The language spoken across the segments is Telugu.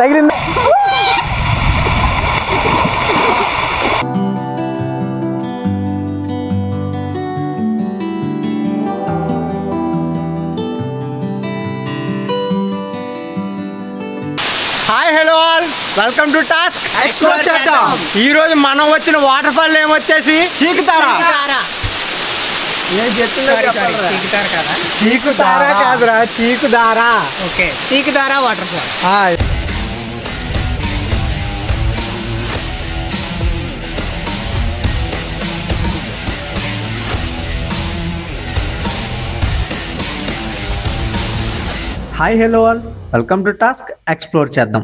తగిలింది. Hi hello all, welcome to task explore చేద్దాం. ఈ రోజు మనం వచ్చిన వాటర్ ఫాల్ ఏమొచ్చేసి చీకుతారా కాదురా, చీకుదారా. ఓకే, చీకుదారా waterfall. Hi hello all, welcome to task explore చేద్దాం.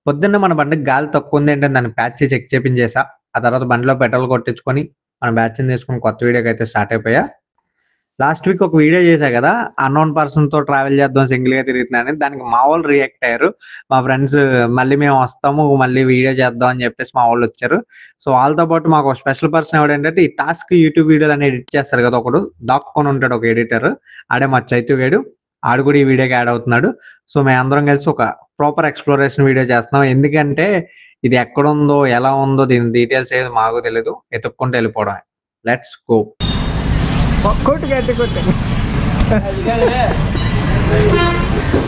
పొద్దున్న మన బండికి గాలి తక్కువ ఉంది ఏంటంటే దాన్ని ప్యాచ్ చెక్ చేపించేసా. ఆ తర్వాత బండిలో పెట్రోల్ కొట్టించుకొని మన బ్యాచ్ని తీసుకొని కొత్త వీడియోకి అయితే స్టార్ట్ అయిపోయా. లాస్ట్ వీక్ ఒక వీడియో చేశా కదా, అన్నోన్ పర్సన్ తో ట్రావెల్ చేద్దాం సింగిల్ గా తిరుగుతున్నానని. దానికి మా వాళ్ళు రియాక్ట్ అయ్యారు. మా ఫ్రెండ్స్ మళ్ళీ మేము వస్తాము, మళ్ళీ వీడియో చేద్దాం అని చెప్పేసి మా వాళ్ళు వచ్చారు. సో వాళ్ళతో పాటు మాకు స్పెషల్ పర్సన్ ఎవడంటే ఈ టాస్క్ యూట్యూబ్ వీడియోలు అని ఎడిట్ చేస్తారు కదా, ఒకడు డాక్కొని ఉంటాడు, ఒక ఎడిటర్. ఆడే మా చైతు వేడు, ఆడు కూడా ఈ వీడియోకి యాడ్ అవుతున్నాడు. సో మేము అందరం కలిసి ఒక ప్రాపర్ ఎక్స్ప్లోరేషన్ వీడియో చేస్తున్నాం. ఎందుకంటే ఇది ఎక్కడ ఉందో ఎలా ఉందో దీని డీటెయిల్స్ ఏది మాకు తెలీదు, ఎత్తుక్కుంటూ వెళ్ళిపోవడం. Let's go. కొట్టు గట్టి కొట్టు.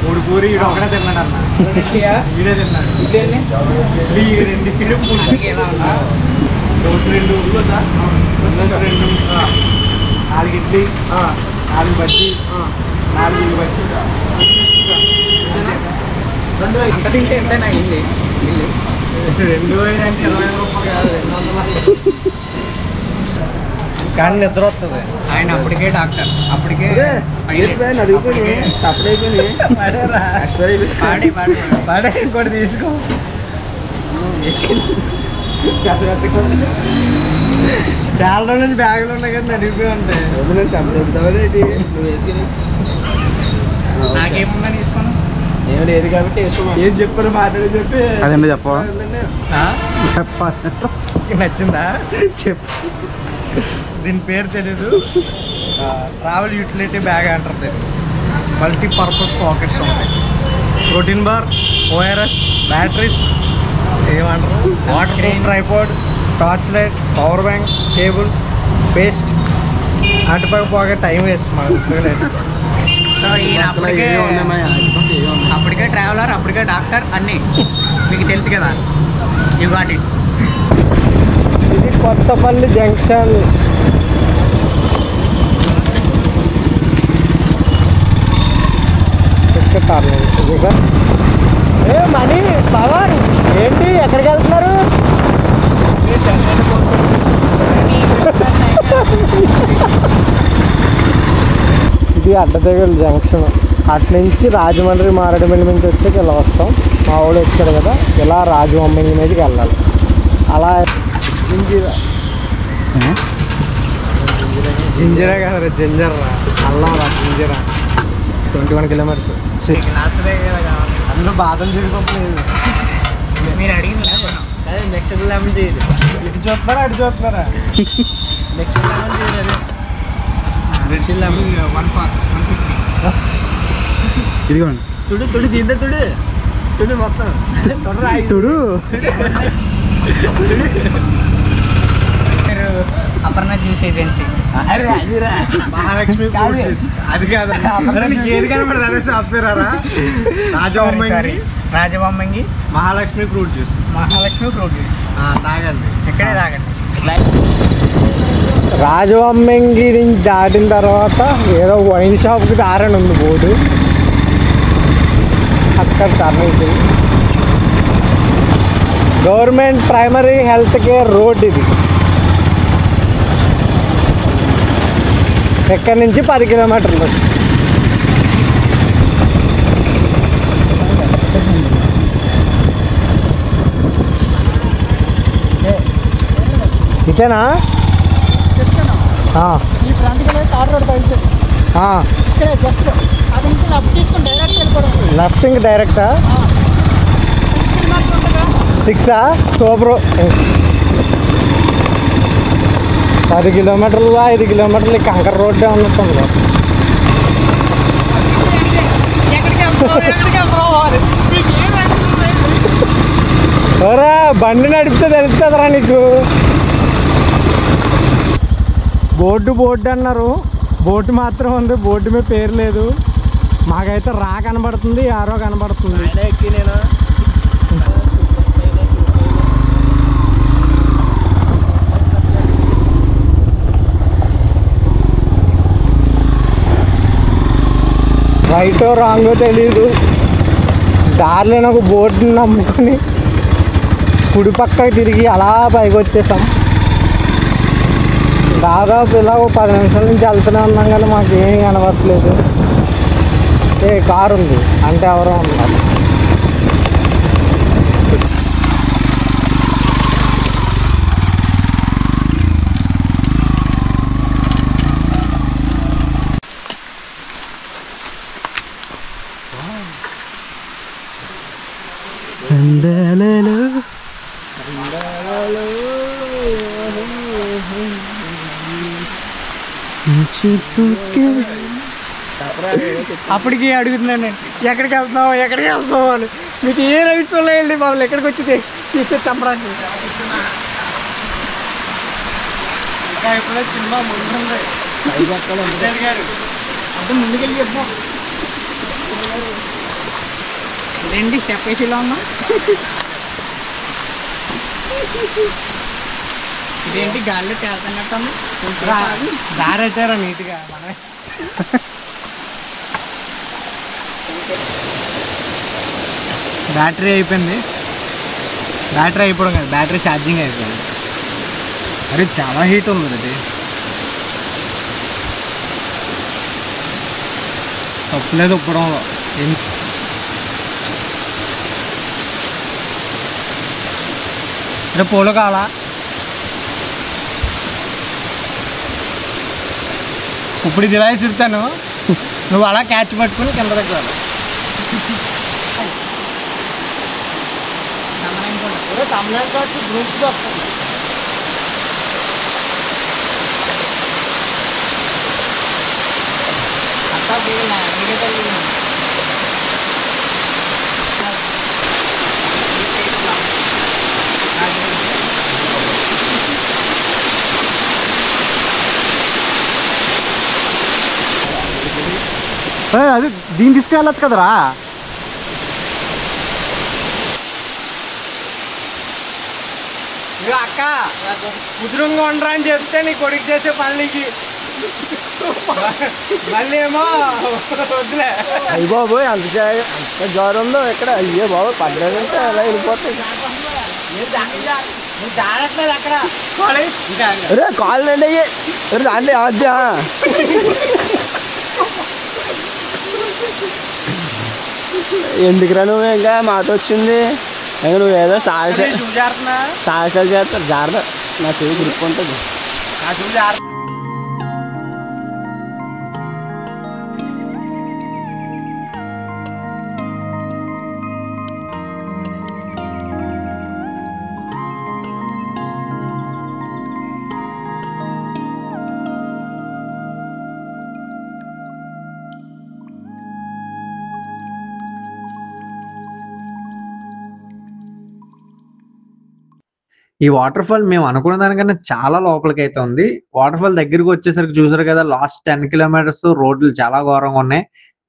మూడు పూరి ఒకటే తిన్నాడు అన్న, వీడే తిన్నాడు. దోశ 2, 4 ఇడ్లీ, 4 బజ్జీ, 4 బజ్జీ. అంత తింటే ఎంతైనా ఇల్లు 2000 అంటే 25 రూపాయలు కాదు, 200. కానీ నిద్ర వస్తుంది. ఆయన అప్పటికే డాక్టర్, అప్పటికే పాడే ఇంకోటి తీసుకో. చాలా రోజుల నుంచి బ్యాగులు ఉన్నాయి కదా, నడిపి ఉంటాయి. నువ్వు వేసుకుని నాకేమన్నా తీసుకోను, ఏమి లేదు కాబట్టి ఏం చెప్పారు మాట్లాడి చెప్పి అదండి చెప్పాలి. నచ్చిందా చెప్పు. దీని పేరు తెలీదు, ట్రావెల్ యూటిలిటీ బ్యాగ్ అంటారు. మల్టీపర్పస్ పాకెట్స్ ఉంటాయి. ప్రోటీన్ బార్, ఓఆర్ఎస్, బ్యాటరీస్, ఏమంటారు, waterproof tripod, torch light, power bank, cable, paste. అటుపక్క పోగా టైం వేస్ట్ మాకు. సో ఈయన అప్పటికే ట్రావెలర్, అప్పటికే డాక్టర్, అన్నీ మీకు తెలుసు కదా. You got it. ఇది కొత్తపల్లి జంక్షన్. ఏ మనీ పవన్ ఏంటి, ఎక్కడికి వెళ్తున్నారు? ఇది అడ్డదగల్ జంక్షన్. అటు నుంచి రాజమండ్రి మారేడుమిల్లి నుంచి వచ్చాక ఇలా వస్తాం. మా వాడు వచ్చాడు కదా, ఇలా రాజమండ్రి మీదకి వెళ్ళాలి. అలా జింజరా కదా, జింజర్రా అల్లారా, జింజరా 21 కిలోమీటర్స్. అందులో బాదం చేయకపోలేదు. మీరు అడిగింది అదే నెక్స్ట్ లెమన్ చేయదు. ఇటు చూస్తున్నారా అటు చూస్తున్నారా? నెక్స్ట్ లెమన్ చేయదు. Next lemon 150. ఇదిగోండి. తుడు తుడు తింటే తుడు తుడు మొత్తం తుడు. మీరు అపర్ణ జ్యూస్ ఏజెన్సీ. మహాలక్ష్మి అది కాదు, ఏది కనపడదు అదే షాప్ పేరారా? Rajavommangi Mahalakshmi fruit juice. Mahalakshmi fruit juice తాగండి, ఇక్కడే తాగండి. రాజవమ్మంగి నుంచి దాటిన తర్వాత ఏదో వైన్ షాప్కి దారని ఉంది బోర్డు, అక్కడ turning. Government primary health care road ఇది. ఎక్కడి నుంచి 10 కిలోమీటర్లు. ఇటేనా? లెఫ్ట్ ఇంక డైరెక్టా? 6 సూపరు. 10 కిలోమీటర్లు 5 కిలోమీటర్లు కంకర రోడ్డే ఉన్నట్టుంది. ఒరా బండి నడిపితే తెలుస్తుందిరా నీకు. బోర్డు అన్నారు, బోర్డు మాత్రం ఉంది, బోర్డు మీద పేరు లేదు. మాకైతే రా కనబడుతుంది, ఆరో కనబడుతుంది. రైటో రాంగో తెలీదు. దారిలో ఒక బోర్డుని నమ్ముకొని కుడి పక్కకి తిరిగి అలా పైకి వచ్చేసాం. దాదాపు ఇలా ఒక 10 నిమిషాల నుంచి వెళ్తూనే ఉన్నాం కానీ మాకు ఏమీ కనబడట్లేదు. కారు ఉంది అంటే ఎవరో ఉన్నారు. అప్పటికి అడుగుతున్నాను నేను, ఎక్కడికి వెళ్తున్నావు అని. మీకు ఏ రైట్స్ ఉన్నాయండి మమ్మల్ని ఎక్కడికి వచ్చి తీసుకొచ్చి చంపడానికి? సినిమా ముందు అంటే ముందుకెళ్ళి చెప్పు. ఇదేంటి స్టెప్ వేసిలో ఉన్నా? ఇదేంటి గాల్లో తేలుతున్నట్టు దారి వచ్చారా నీట్గా మనమే. బ్యాటరీ అయిపోయింది. బ్యాటరీ అయిపోవడం కాదు, బ్యాటరీ ఛార్జింగ్ అయిపోయింది. అరే చాలా హీట్ ఉంది అది. తప్పులేదు ఉప్పడంలో. అంటే పూలు కావాలా? ఇప్పుడు ఇది ఇలా ఇస్తాను, నువ్వు అలా క్యాచ్ పట్టుకుని కింద దగ్గర గ్రూప్గా అది దీన్ని తీసుకెళ్ళచ్చు కదరా. అక్క కుదురుగా ఉండరా అని చెప్తే నీ కొడుకు చేసే పనులకి మళ్ళీ ఏమో వద్దులే. అయ్యి బాబు అంత జ్వరం ఉందో ఎక్కడ? అయ్యో బాబు పడ్డాదంటే అలా వెళ్ళిపోతాయి. జాడట్లేదు అక్కడ కాళ్ళు అండి అయ్యే దాంట్లో అద్దా. ఎందుకురా నువ్వు ఇంకా మాతో వచ్చింది? ఇంకా నువ్వు ఏదో సాహసాలు చేస్తావు. జాగ్రత్త, నా చెవి గ్రిప్ ఉంటుంది. ఈ వాటర్ ఫాల్ మేము అనుకున్న దానికన్నా చాలా లోపలికి అయితే ఉంది. వాటర్ ఫాల్ దగ్గరికి వచ్చేసరికి చూసారు కదా, లాస్ట్ 10 కిలోమీటర్స్ రోడ్లు చాలా ఘోరంగా ఉన్నాయి.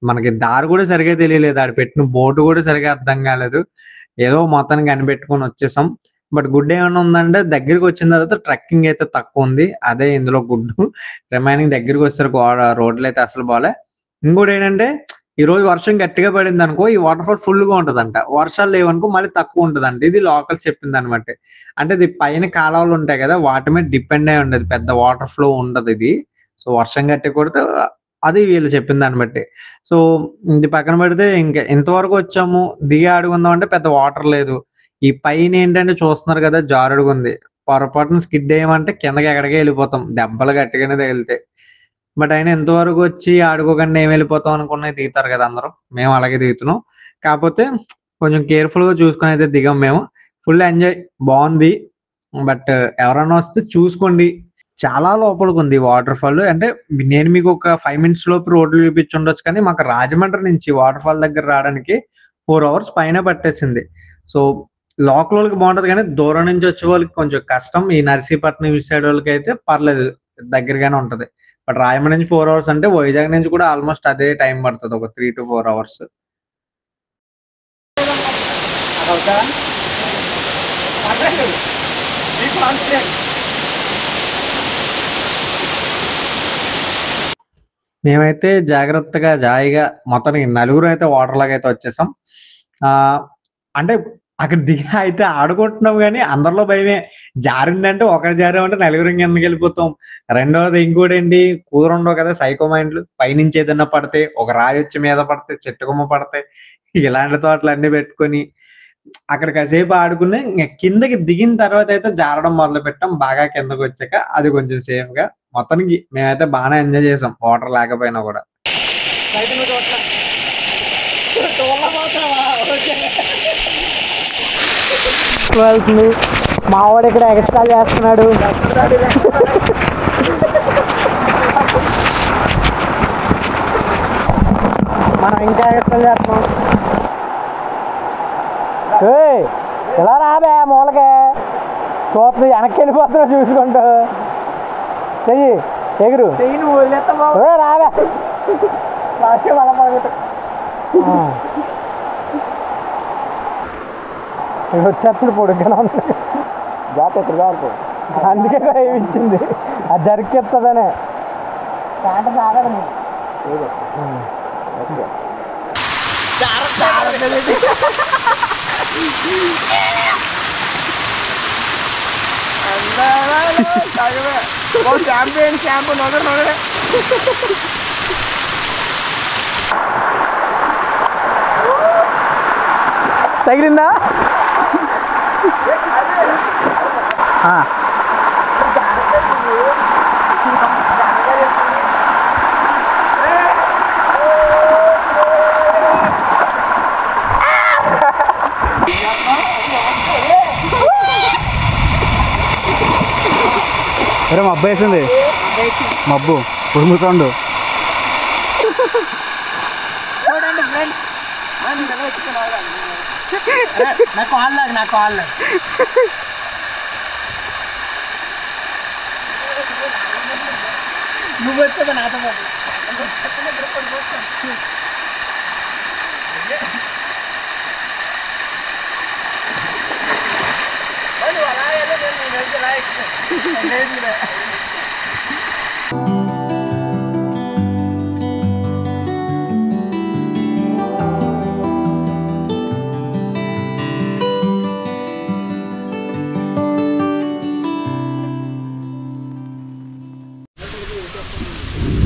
మనకి దారి కూడా సరిగా తెలియలేదు, ఆడ పెట్టిన బోర్డు కూడా సరిగా అర్థం కాలేదు. ఏదో మొత్తానికి కనిపెట్టుకొని వచ్చేసాం. బట్ గుడ్ ఏమైనా ఉందంటే దగ్గరికి వచ్చిన తర్వాత ట్రెక్కింగ్ అయితే తక్కువ ఉంది, అదే ఇందులో గుడ్. రిమైనింగ్ దగ్గరికి వచ్చేసరికి రోడ్లు అయితే అసలు బాలే. ఇంకోటి ఏంటంటే ఈ రోజు వర్షం గట్టిగా పడింది అనుకో, ఈ వాటర్ ఫాల్ ఫుల్ గా ఉంటదంట. వర్షాలు లేవనుకో మళ్ళీ తక్కువ ఉంటదంట. ఇది లోకల్ చెప్పింది అనమాట. అంటే ఇది పైన కాలువలు ఉంటాయి కదా, వాటి మీద డిపెండ్ అయి ఉండదు, పెద్ద వాటర్ ఫ్లో ఉండదు ఇది. సో వర్షం గట్టి కొడితే అది వీళ్ళు చెప్పిన దాన్ని బట్టి. సో ఇది పక్కన పెడితే ఇంకా ఇంతవరకు వచ్చాము, దిగి ఆడుకుందాం అంటే పెద్ద వాటర్ లేదు. ఈ పైన ఏంటంటే చూస్తున్నారు కదా, జారుడుగా ఉంది. పొరపాటున స్కిడ్ అయ్యామంటే కిందకి ఎక్కడికే వెళ్ళిపోతాం, దెబ్బలు గట్టిగానే తగిలితే. బట్ అయినా ఎంతవరకు వచ్చి ఆడుకోకుండా ఏం వెళ్ళిపోతాం అనుకున్నవి దిగుతారు కదా అందరూ, మేము అలాగే దిగుతున్నాం. కాకపోతే కొంచెం కేర్ఫుల్ గా చూసుకొని అయితే దిగాం మేము. ఫుల్ ఎంజాయ్, బాగుంది. బట్ ఎవరైనా వస్తే చూసుకోండి, చాలా లోపలికి ఉంది వాటర్ ఫాల్. అంటే నేను మీకు ఒక 5 మినిట్స్ లోపు రోడ్లు చూపించుండొచ్చు, కానీ మాకు రాజమండ్రి నుంచి వాటర్ ఫాల్ దగ్గర రావడానికి 4 అవర్స్ పైన పట్టేసింది. సో లోకల్ వాళ్ళకి బాగుంటది కానీ దూరం నుంచి వచ్చే వాళ్ళకి కొంచెం కష్టం. ఈ నర్సీపట్నం ఇటు సైడ్ వాళ్ళకి అయితే పర్లేదు, దగ్గరగానే ఉంటది. బట్ రాయమండ్రి నుంచి 4 hours అంటే వైజాగ్ నుంచి కూడా ఆల్మోస్ట్ అదే టైం పడుతుంది, ఒక 3 to 4 hours. మేమైతే జాగ్రత్తగా జాయిగా మొత్తానికి నలుగురు అయితే వాటర్ లాగా అయితే వచ్చేసాం. అంటే అక్కడ దిగి అయితే ఆడుకుంటున్నాం కానీ అందరిలో భయమే. జారిందంటే ఒకటి జారామంటే నలుగురు కిందకి వెళ్ళిపోతాం. రెండవది ఇంకోటి ఏంటి, కుదరుండవు కదా సైకో మైండ్లు. పైనుంచి ఏదన్నా పడితే, ఒక రాయి వచ్చి మీద పడితే, చెట్టు కొమ్మ పడితే, ఇలాంటి తోటలు అన్ని పెట్టుకొని అక్కడ కాసేపు ఆడుకుని కిందకి దిగిన తర్వాత అయితే జారడం మొదలు పెట్టాం. బాగా కిందకి వచ్చాక అది కొంచెం సేఫ్ గా. మొత్తానికి మేమైతే బాగానే ఎంజాయ్ చేసాం వాటర్ లేకపోయినా కూడా. వెళ్తుంది మావాడు ఇక్కడ ఎక్స్ట్రా చేస్తున్నాడు. మనం ఇంకా ఎక్స్ట్రా చేస్తున్నాం. ఇలా రాబే మూలకే చూస్తుంది, వెనక్కి వెళ్ళిపోతున్నావు చూసుకుంటూ. చెయ్యి ఎగురు రాబే వచ్చేస్తుంది పొడుగ్గా ఉంది. జాగ్రత్త అందుకే ఇచ్చింది, అది జరికెత్తదనే. షాంపూ నొగరే తగిలిందా? అరే మబ్బు వేసింది, మబ్బు ఉరుము సౌండ్. నాకు వాళ్ళ నువ్వు వచ్చే నాతో పాటు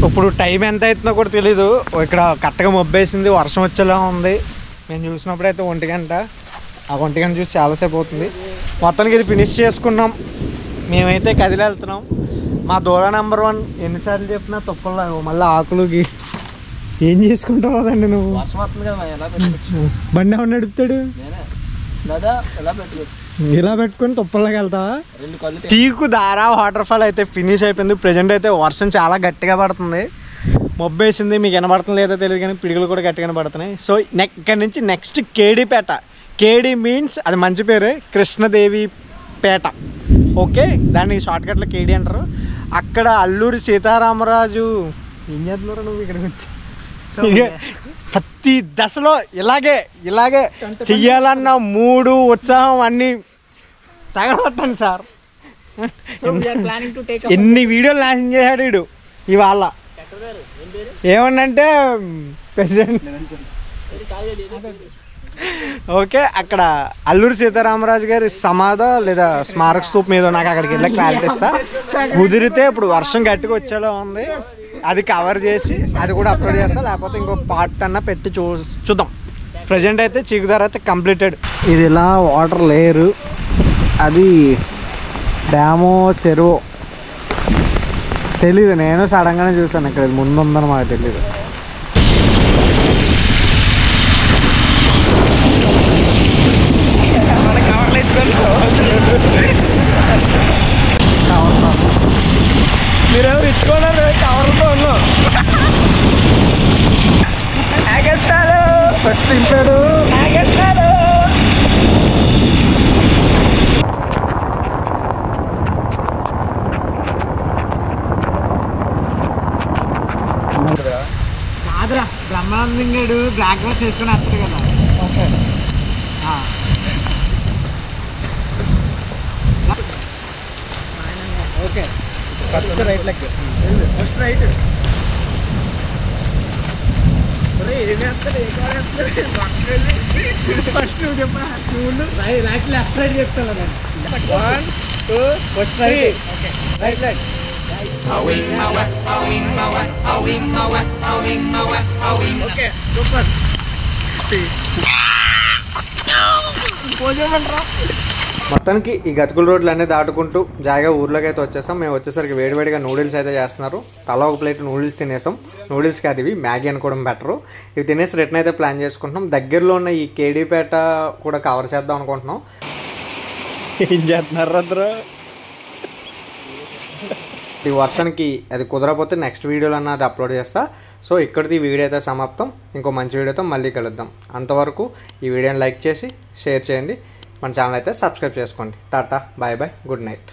ఇప్పుడు టైం ఎంత అవుతుందో కూడా తెలీదు. ఇక్కడ కరెక్ట్గా మబ్బేసింది, వర్షం వచ్చేలా ఉంది. మేము చూసినప్పుడు అయితే 1 గంట. ఆ 1 గంట చూసి చాలాసేపు అవుతుంది. మొత్తానికి ఇది ఫినిష్ చేసుకున్నాం. మేమైతే కదిలి వెళ్తున్నాం. మా దూరం నెంబర్ 1 ఎన్నిసార్లు చెప్పినా తొప్పలా మళ్ళీ ఆకులుకి ఏం చేసుకుంటావు కదండి నువ్వు. బండి ఎవరు నడుపుతాడు? ఇలా పెట్టుకొని తుప్పల్లోకి వెళ్తావా? చీకు దారా వాటర్ ఫాల్ అయితే ఫినిష్ అయిపోయింది. ప్రజెంట్ అయితే వర్షం చాలా గట్టిగా పడుతుంది, మబ్బు వేసింది. మీకు వినబడుతుంది లేదో తెలియదు కానీ పిడుగులు కూడా గట్టిగానే పడుతున్నాయి. సో ఇక్కడ నుంచి నెక్స్ట్ కేడీపేట. కేడీ మీన్స్ అది మంచి పేరే, కృష్ణదేవి పేట. ఓకే, దాన్ని షార్ట్కట్లో కేడీ అంటారు. అక్కడ అల్లూరి సీతారామరాజు ఏం చేస్తున్నారు నువ్వు ఇక్కడికి వచ్చి? ప్రతి దశలో ఇలాగే చెయ్యాలన్న 3 ఉత్సాహం అన్నీ తగలొస్తాను సార్. ఎన్ని వీడియోలు నాశనం చేశాడు వీడు ఇవాళ. ఏమన్నంటే ప్రెసిడెంట్. ఓకే, అక్కడ అల్లూరి సీతారామరాజు గారి సమాధి లేదా స్మారక స్తూప్ మీద నాకు అక్కడికి వెళ్ళి క్లారిటీ ఇస్తా. కుదిరితే ఇప్పుడు వర్షం గట్టిగా వచ్చేలా ఉంది, అది కవర్ చేసి అది కూడా అప్లోడ్ చేస్తా. లేకపోతే ఇంకో పార్ట్ అన్నా పెట్టి చూద్దాం. ప్రజెంట్ అయితే చీకుదార అయితే కంప్లీటెడ్. ఇది ఇలా వాటర్ లేరు, అది డ్యామో చెరువు తెలీదు. నేను సడన్గానే చూసాను, ఇక్కడ ముందు ఉందని మాకు తెలీదు. మీరు ఇచ్చుకోలేదు కవర్తో ఫస్ట్ దింపాడు. ఆనందం గడు బ్లాక్ డ్రెస్ వేసుకొని వస్తాడు కదా. ఓకే ఫస్ట్ రైట్ లెక్క ఫస్ట్ రైట్ ఫస్ట్ నువ్వు చెప్పా నువ్వు రైట్ లెఫ్ట్ రైట్ చెప్తాను నేను. 1 2 first right right leg okay super. మొత్తానికి ఈ గతుకుల రోడ్లు అన్నీ దాటుకుంటూ జాగా ఊర్లోకి అయితే వచ్చేసాం. మేము వచ్చేసరికి వేడివేడిగా నూడిల్స్ అయితే చేస్తున్నారు. తలా ఒక ప్లేట్ నూడిల్స్ తినేసాం. నూడిల్స్ కాదు ఇవి, మ్యాగీ అనుకోవడం బెటరు. ఇవి తినేసి రిటర్న్ అయితే ప్లాన్ చేసుకుంటున్నాం. దగ్గరలో ఉన్న ఈ కేడీపేట కూడా కవర్ చేద్దాం అనుకుంటున్నాం. ఏం చేస్తున్నారు అందరూ? ఈ వర్షానికి అది కుదరకపోతే నెక్స్ట్ వీడియోలో అది అప్లోడ్ చేస్తా. సో ఇక్కడిది ఈ వీడియో అయితే సమాప్తం. ఇంకో మంచి వీడియోతో మళ్ళీ కలుద్దాం. అంతవరకు ఈ వీడియోని లైక్ చేసి షేర్ చేయండి. మన ఛానల్ అయితే సబ్స్క్రైబ్ చేసుకోండి. Tata bye bye good night.